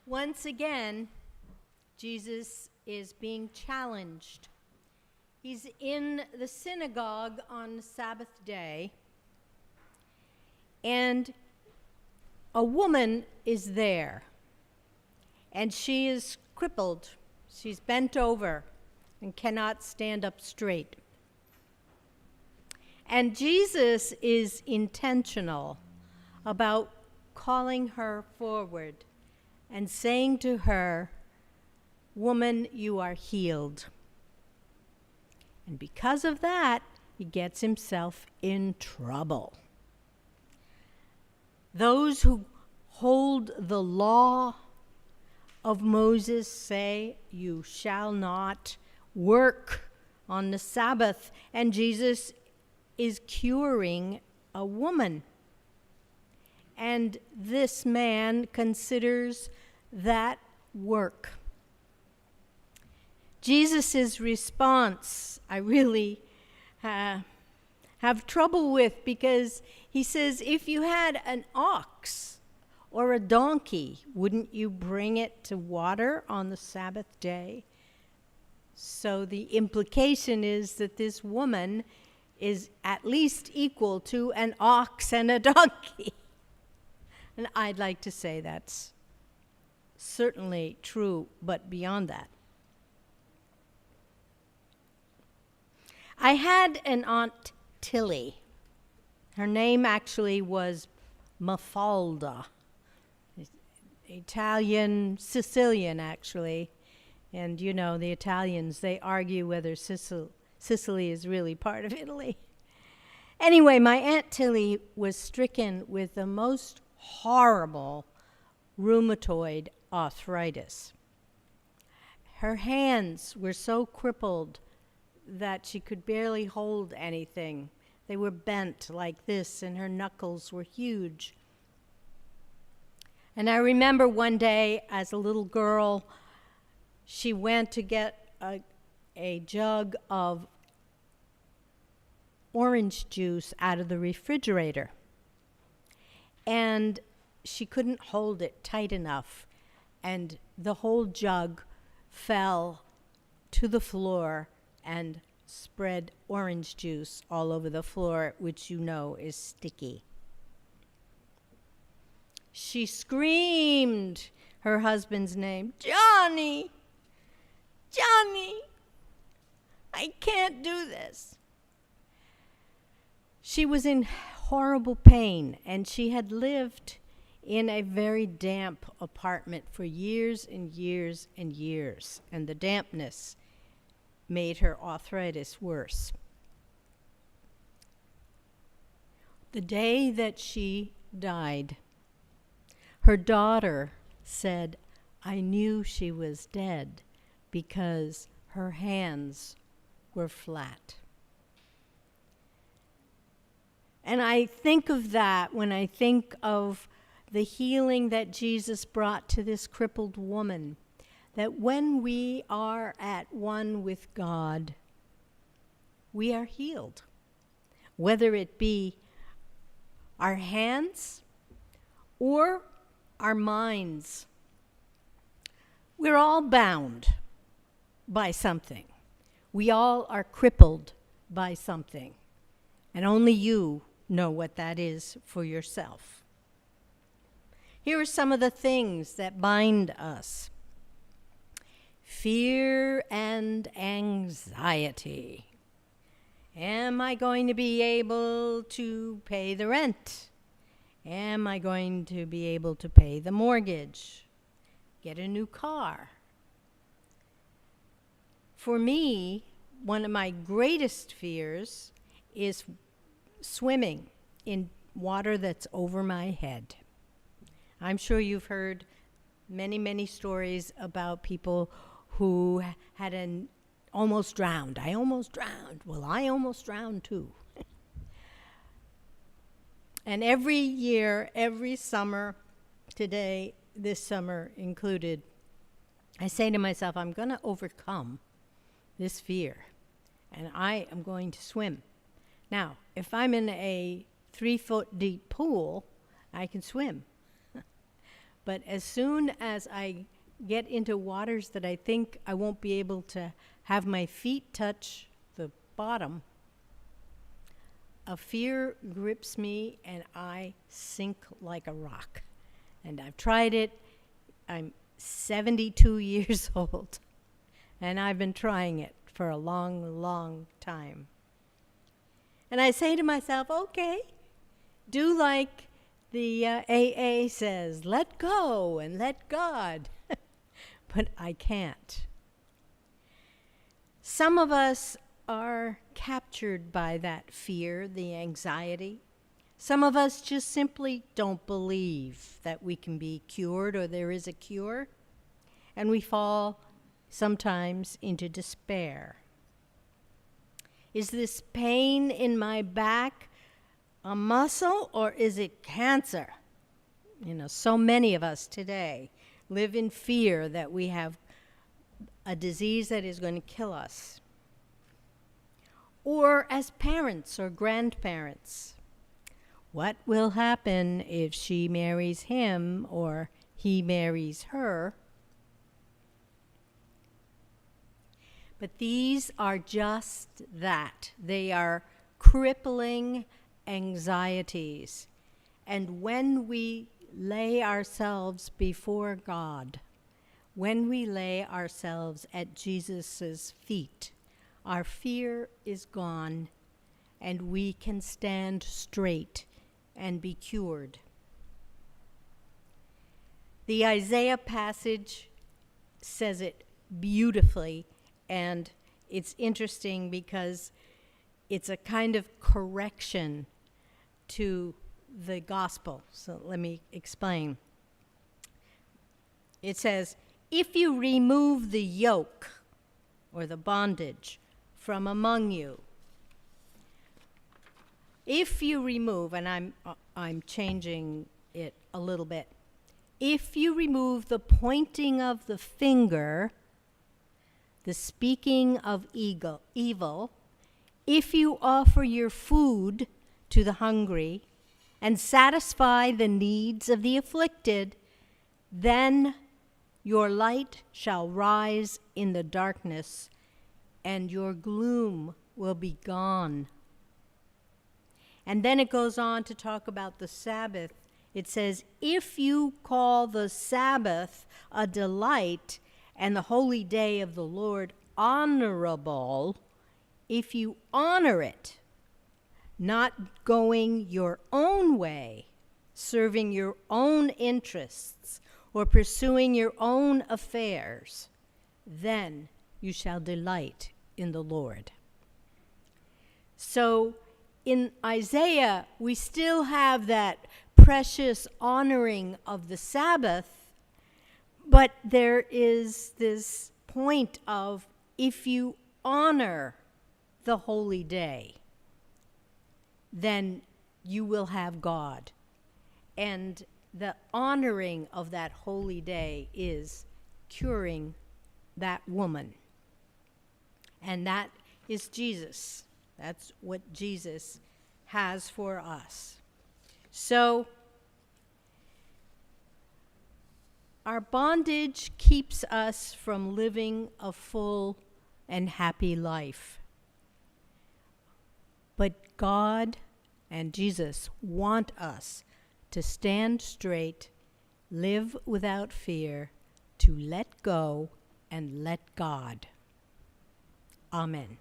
Once again, Jesus is being challenged. He's in the synagogue on the Sabbath day, and a woman is there, and she is crippled. She's bent over and cannot stand up straight. And Jesus is intentional about calling her forward and saying to her, "Woman, you are healed." And because of that, he gets himself in trouble. Those who hold the law of Moses say, "You shall not work on the Sabbath," and Jesus is curing a woman. And this man considers that work. Jesus' response, I really have trouble with, because he says, if you had an ox or a donkey, wouldn't you bring it to water on the Sabbath day? So the implication is that this woman is at least equal to an ox and a donkey. And I'd like to say that's certainly true, but beyond that. I had an Aunt Tilly. Her name actually was Mafalda. Italian, Sicilian, actually. And you know, the Italians, they argue whether Sicily is really part of Italy. Anyway, my Aunt Tilly was stricken with the most horrible rheumatoid arthritis. Her hands were so crippled that she could barely hold anything. They were bent like this, and her knuckles were huge. And I remember one day as a little girl, she went to get a jug of orange juice out of the refrigerator. And she couldn't hold it tight enough, and the whole jug fell to the floor and spread orange juice all over the floor, which you know is sticky. She screamed her husband's name, "Johnny! Johnny! I can't do this." She was in horrible pain, and she had lived in a very damp apartment for years and years and years, and the dampness made her arthritis worse. The day that she died, her daughter said, "I knew she was dead because her hands were flat." And I think of that when I think of the healing that Jesus brought to this crippled woman, that when we are at one with God, we are healed. Whether it be our hands or our minds. We're all bound by something. We all are crippled by something. And only you know what that is for yourself. Here are some of the things that bind us. Fear and anxiety. Am I going to be able to pay the rent? Am I going to be able to pay the mortgage? Get a new car? For me, one of my greatest fears is swimming in water that's over my head. I'm sure you've heard many, many stories about people who had almost drowned. I almost drowned. Well, I almost drowned too. And every year, every summer, this summer included, I say to myself, I'm going to overcome this fear, and I am going to swim. Now, if I'm in a 3-foot deep pool, I can swim. But as soon as I get into waters that I think I won't be able to have my feet touch the bottom, a fear grips me and I sink like a rock. And I've tried it. I'm 72 years old, and I've been trying it for a long, long time. And I say to myself, okay, do like the AA says, let go and let God. But I can't. Some of us are captured by that fear, the anxiety. Some of us just simply don't believe that we can be cured or there is a cure, and we fall sometimes into despair. Is this pain in my back a muscle or is it cancer? So many of us today live in fear that we have a disease that is going to kill us. Or as parents or grandparents, what will happen if she marries him or he marries her? But these are just that. They are crippling anxieties. And when we lay ourselves before God, when we lay ourselves at Jesus' feet, our fear is gone and we can stand straight and be cured. The Isaiah passage says it beautifully, and it's interesting because it's a kind of correction to the gospel. So let me explain. It says, if you remove the yoke or the bondage from among you, if you remove, and I'm changing it a little bit, if you remove the pointing of the finger, the speaking of evil, if you offer your food to the hungry and satisfy the needs of the afflicted, then your light shall rise in the darkness and your gloom will be gone. And then it goes on to talk about the Sabbath. It says, if you call the Sabbath a delight and the holy day of the Lord honorable, if you honor it, not going your own way, serving your own interests, or pursuing your own affairs, then you shall delight in the Lord. So in Isaiah, we still have that precious honoring of the Sabbath, but there is this point of if you honor the holy day, then you will have God. And the honoring of that holy day is curing that woman. And that is Jesus. That's what Jesus has for us. So, our bondage keeps us from living a full and happy life. But God and Jesus want us to stand straight, live without fear, to let go and let God. Amen.